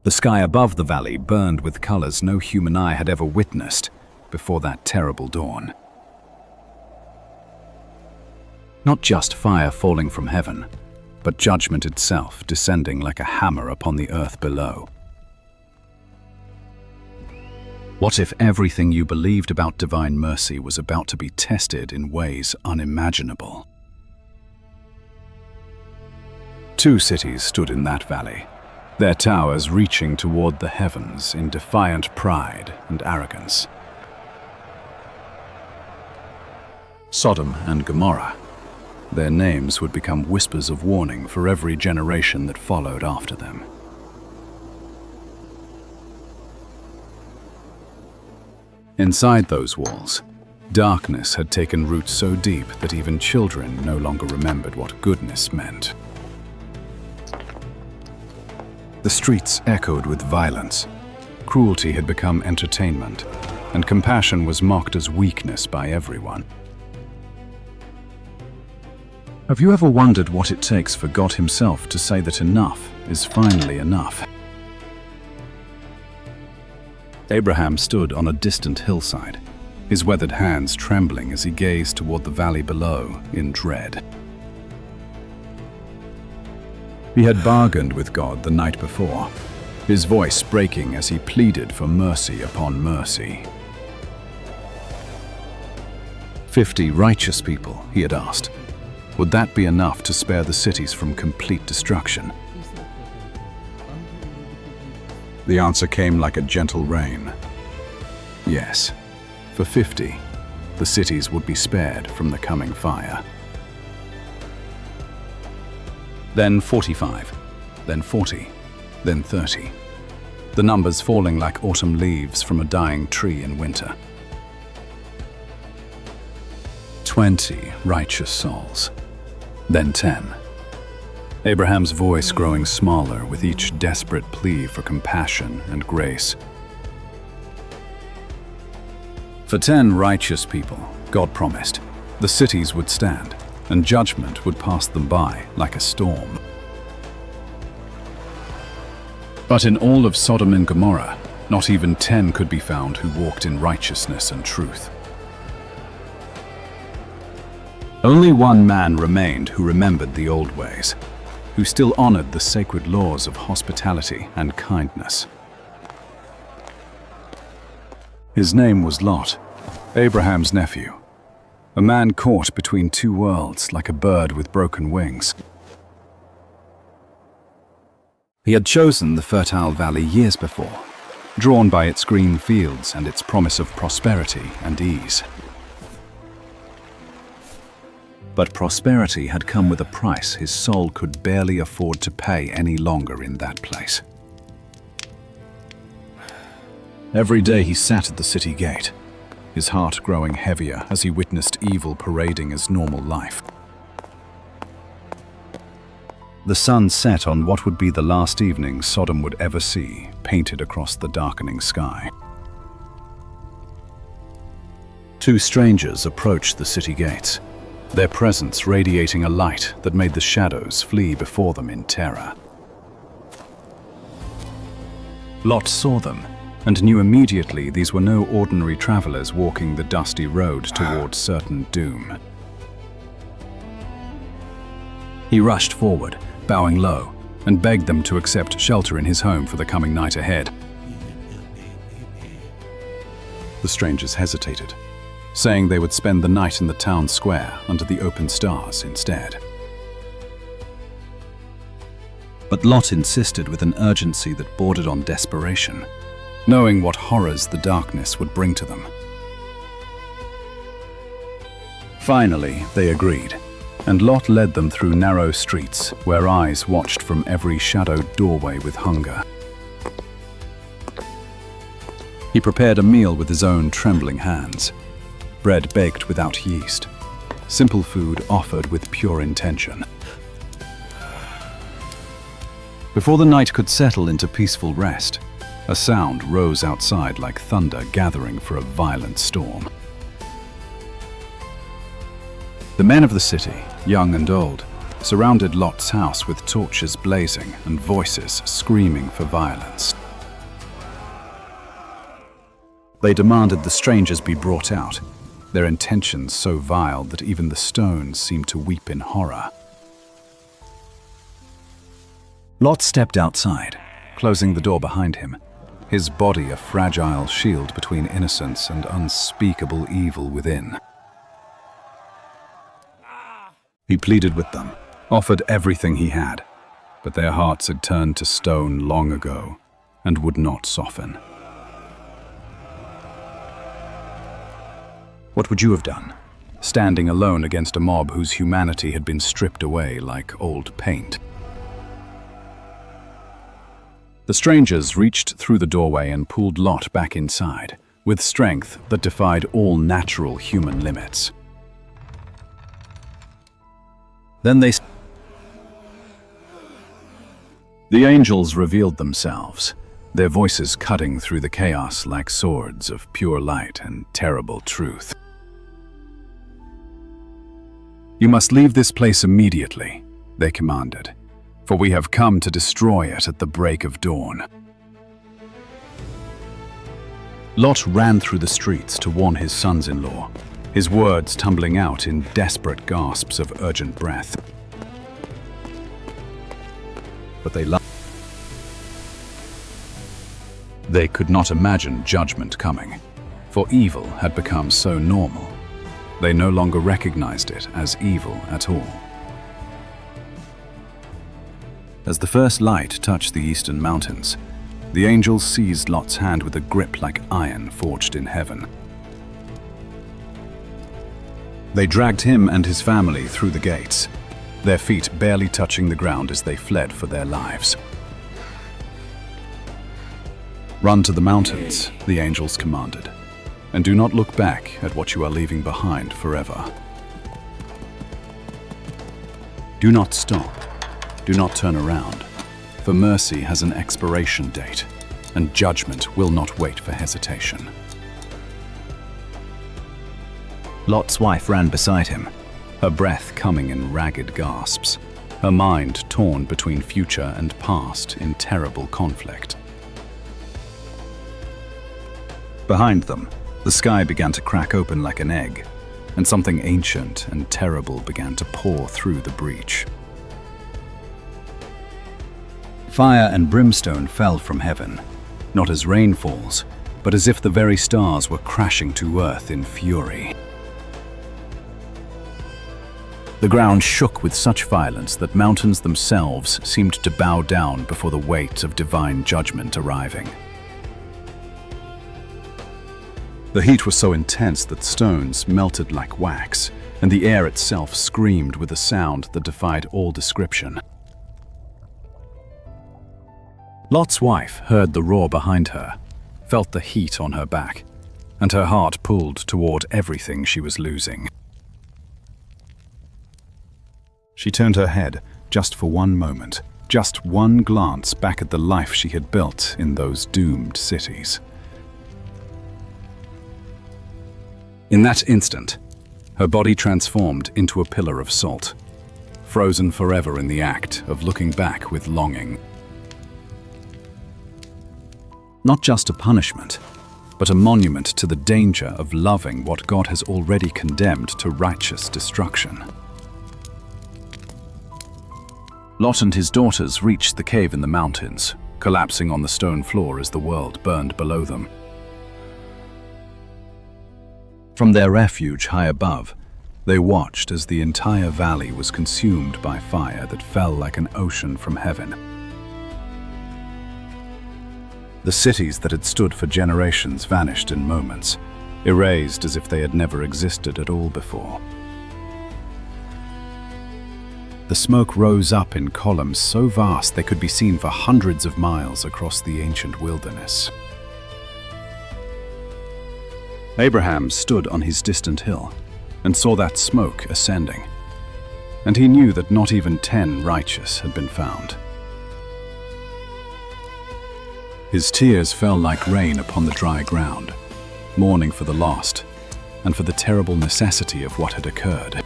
The sky above the valley burned with colors no human eye had ever witnessed before that terrible dawn. Not just fire falling from heaven, but judgment itself descending like a hammer upon the earth below. What if everything you believed about divine mercy was about to be tested in ways unimaginable? Two cities stood in that valley, their towers reaching toward the heavens in defiant pride and arrogance. Sodom and Gomorrah. Their names would become whispers of warning for every generation that followed after them. Inside those walls, darkness had taken root so deep that even children no longer remembered what goodness meant. The streets echoed with violence. Cruelty had become entertainment, and compassion was mocked as weakness by everyone. Have you ever wondered what it takes for God Himself to say that enough is finally enough? Abraham stood on a distant hillside, his weathered hands trembling as he gazed toward the valley below in dread. He had bargained with God the night before, his voice breaking as he pleaded for mercy upon mercy. 50 righteous people, he had asked. Would that be enough to spare the cities from complete destruction? The answer came like a gentle rain. Yes, for 50, the cities would be spared from the coming fire. Then 45, then 40, then 30. The numbers falling like autumn leaves from a dying tree in winter. 20 righteous souls. Then 10. Abraham's voice growing smaller with each desperate plea for compassion and grace. For 10 righteous people, God promised, the cities would stand, and judgment would pass them by like a storm. But in all of Sodom and Gomorrah, not even 10 could be found who walked in righteousness and truth. Only one man remained who remembered the old ways, who still honored the sacred laws of hospitality and kindness. His name was Lot, Abraham's nephew, a man caught between two worlds like a bird with broken wings. He had chosen the fertile valley years before, drawn by its green fields and its promise of prosperity and ease. But prosperity had come with a price his soul could barely afford to pay any longer in that place. Every day he sat at the city gate, his heart growing heavier as he witnessed evil parading as normal life. The sun set on what would be the last evening Sodom would ever see, painted across the darkening sky. Two strangers approached the city gates, their presence radiating a light that made the shadows flee before them in terror. Lot saw them and knew immediately these were no ordinary travelers walking the dusty road towards certain doom. He rushed forward, bowing low, and begged them to accept shelter in his home for the coming night ahead. The strangers hesitated, saying they would spend the night in the town square under the open stars instead. But Lot insisted with an urgency that bordered on desperation, knowing what horrors the darkness would bring to them. Finally, they agreed, and Lot led them through narrow streets where eyes watched from every shadowed doorway with hunger. He prepared a meal with his own trembling hands, bread baked without yeast, simple food offered with pure intention. Before the night could settle into peaceful rest, a sound rose outside like thunder gathering for a violent storm. The men of the city, young and old, surrounded Lot's house with torches blazing and voices screaming for violence. They demanded the strangers be brought out, their intentions so vile that even the stones seemed to weep in horror. Lot stepped outside, closing the door behind him, his body a fragile shield between innocence and unspeakable evil within. He pleaded with them, offered everything he had, but their hearts had turned to stone long ago and would not soften. What would you have done, standing alone against a mob whose humanity had been stripped away like old paint? The strangers reached through the doorway and pulled Lot back inside, with strength that defied all natural human limits. Then the angels revealed themselves, their voices cutting through the chaos like swords of pure light and terrible truth. "You must leave this place immediately," they commanded, "for we have come to destroy it at the break of dawn." Lot ran through the streets to warn his sons-in-law, his words tumbling out in desperate gasps of urgent breath. But they could not imagine judgment coming, for evil had become so normal. They no longer recognized it as evil at all. As the first light touched the eastern mountains, the angels seized Lot's hand with a grip like iron forged in heaven. They dragged him and his family through the gates, their feet barely touching the ground as they fled for their lives. "Run to the mountains," the angels commanded, "and do not look back at what you are leaving behind forever. Do not stop. Do not turn around, for mercy has an expiration date, and judgment will not wait for hesitation." Lot's wife ran beside him, her breath coming in ragged gasps, her mind torn between future and past in terrible conflict. Behind them, the sky began to crack open like an egg, and something ancient and terrible began to pour through the breach. Fire and brimstone fell from heaven, not as rain falls, but as if the very stars were crashing to earth in fury. The ground shook with such violence that mountains themselves seemed to bow down before the weight of divine judgment arriving. The heat was so intense that stones melted like wax, and the air itself screamed with a sound that defied all description. Lot's wife heard the roar behind her, felt the heat on her back, and her heart pulled toward everything she was losing. She turned her head just for one moment, just one glance back at the life she had built in those doomed cities. In that instant, her body transformed into a pillar of salt, frozen forever in the act of looking back with longing. Not just a punishment, but a monument to the danger of loving what God has already condemned to righteous destruction. Lot and his daughters reached the cave in the mountains, collapsing on the stone floor as the world burned below them. From their refuge high above, they watched as the entire valley was consumed by fire that fell like an ocean from heaven. The cities that had stood for generations vanished in moments, erased as if they had never existed at all before. The smoke rose up in columns so vast they could be seen for hundreds of miles across the ancient wilderness. Abraham stood on his distant hill and saw that smoke ascending, and he knew that not even 10 righteous had been found. His tears fell like rain upon the dry ground, mourning for the lost and for the terrible necessity of what had occurred.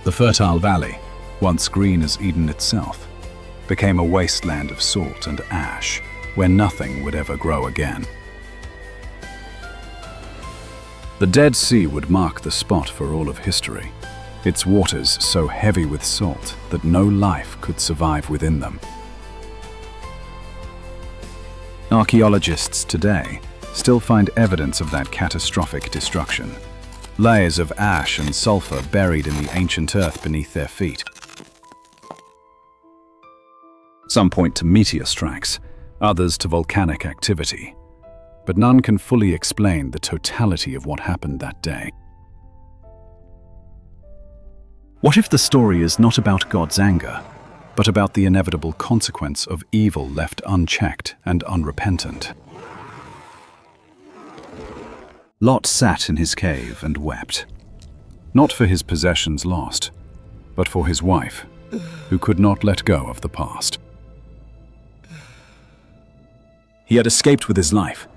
The fertile valley, once green as Eden itself, became a wasteland of salt and ash, where nothing would ever grow again. The Dead Sea would mark the spot for all of history, its waters so heavy with salt that no life could survive within them. Archaeologists today still find evidence of that catastrophic destruction. Layers of ash and sulfur buried in the ancient earth beneath their feet. Some point to meteor strikes, others to volcanic activity, but none can fully explain the totality of what happened that day. What if the story is not about God's anger, but about the inevitable consequence of evil left unchecked and unrepentant? Lot sat in his cave and wept, not for his possessions lost, but for his wife, who could not let go of the past. He had escaped with his life,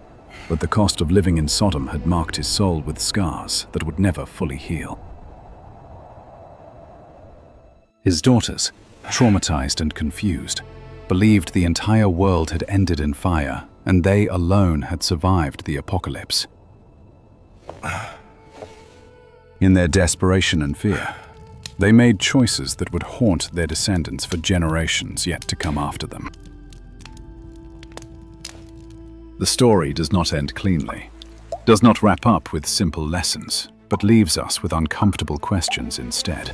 but the cost of living in Sodom had marked his soul with scars that would never fully heal. His daughters, traumatized and confused, believed the entire world had ended in fire and they alone had survived the apocalypse. In their desperation and fear, they made choices that would haunt their descendants for generations yet to come after them. The story does not end cleanly, does not wrap up with simple lessons, but leaves us with uncomfortable questions instead.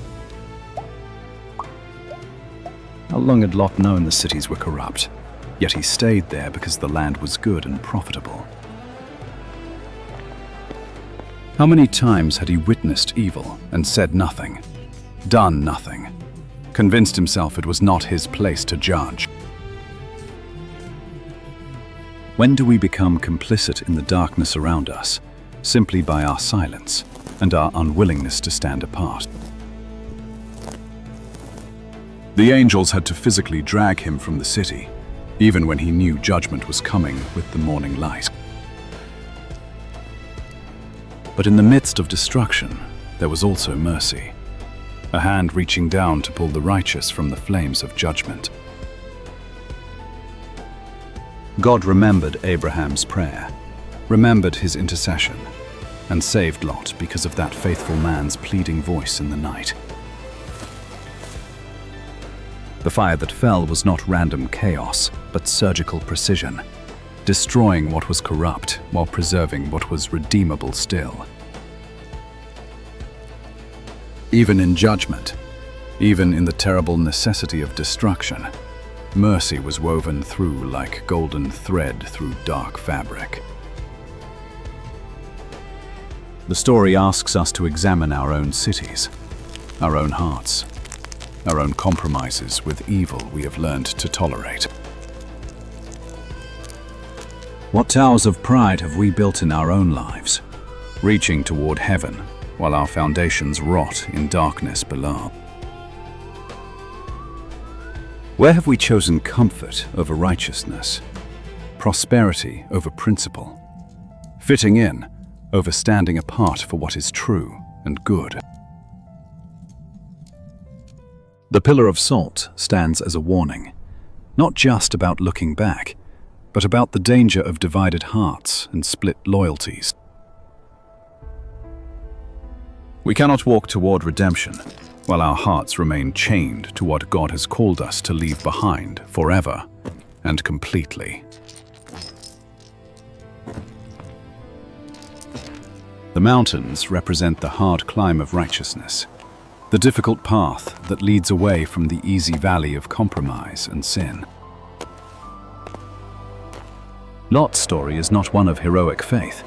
How long had Lot known the cities were corrupt? Yet he stayed there because the land was good and profitable. How many times had he witnessed evil and said nothing, done nothing, convinced himself it was not his place to judge? When do we become complicit in the darkness around us, simply by our silence and our unwillingness to stand apart? The angels had to physically drag him from the city, even when he knew judgment was coming with the morning light. But in the midst of destruction, there was also mercy, a hand reaching down to pull the righteous from the flames of judgment. God remembered Abraham's prayer, remembered his intercession, and saved Lot because of that faithful man's pleading voice in the night. The fire that fell was not random chaos, but surgical precision, destroying what was corrupt while preserving what was redeemable still. Even in judgment, even in the terrible necessity of destruction, mercy was woven through like golden thread through dark fabric. The story asks us to examine our own cities, our own hearts, our own compromises with evil we have learned to tolerate. What towers of pride have we built in our own lives, reaching toward heaven while our foundations rot in darkness below? Where have we chosen comfort over righteousness, prosperity over principle, fitting in over standing apart for what is true and good? The pillar of salt stands as a warning, not just about looking back, but about the danger of divided hearts and split loyalties. We cannot walk toward redemption while our hearts remain chained to what God has called us to leave behind forever and completely. The mountains represent the hard climb of righteousness, the difficult path that leads away from the easy valley of compromise and sin. Lot's story is not one of heroic faith,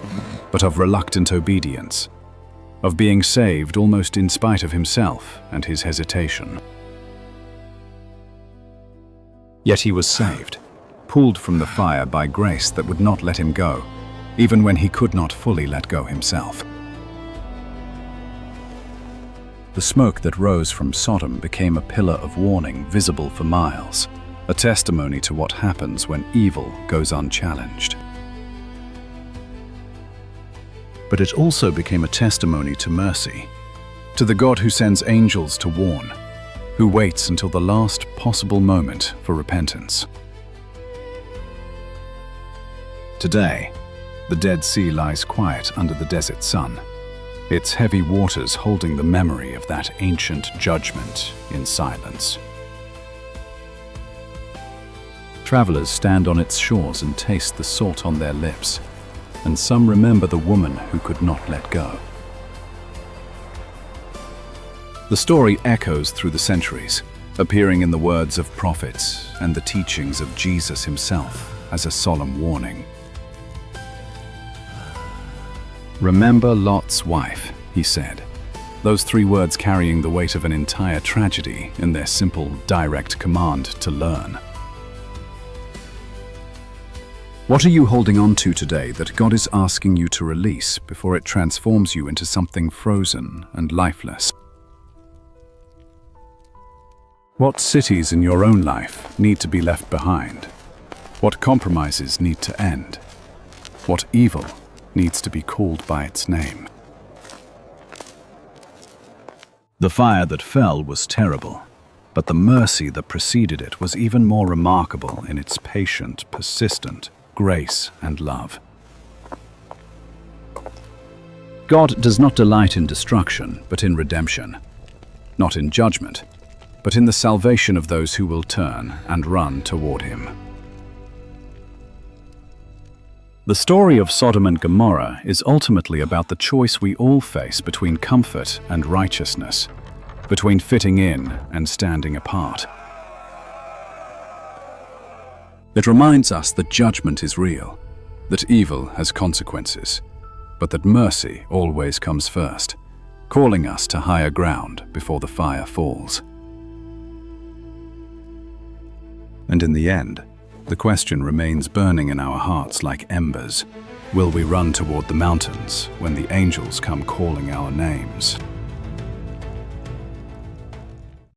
but of reluctant obedience, of being saved almost in spite of himself and his hesitation. Yet he was saved, pulled from the fire by grace that would not let him go, even when he could not fully let go himself. The smoke that rose from Sodom became a pillar of warning visible for miles, a testimony to what happens when evil goes unchallenged. But it also became a testimony to mercy, to the God who sends angels to warn, who waits until the last possible moment for repentance. Today, the Dead Sea lies quiet under the desert sun, its heavy waters holding the memory of that ancient judgment in silence. Travelers stand on its shores and taste the salt on their lips, and some remember the woman who could not let go. The story echoes through the centuries, appearing in the words of prophets and the teachings of Jesus himself as a solemn warning. "Remember Lot's wife," he said, those 3 words carrying the weight of an entire tragedy in their simple, direct command to learn. What are you holding on to today that God is asking you to release before it transforms you into something frozen and lifeless? What cities in your own life need to be left behind? What compromises need to end? What evil needs to be called by its name? The fire that fell was terrible, but the mercy that preceded it was even more remarkable in its patient, persistent grace and love. God does not delight in destruction, but in redemption, not in judgment, but in the salvation of those who will turn and run toward him. The story of Sodom and Gomorrah is ultimately about the choice we all face between comfort and righteousness, between fitting in and standing apart. It reminds us that judgment is real, that evil has consequences, but that mercy always comes first, calling us to higher ground before the fire falls. And in the end, the question remains burning in our hearts like embers. Will we run toward the mountains when the angels come calling our names?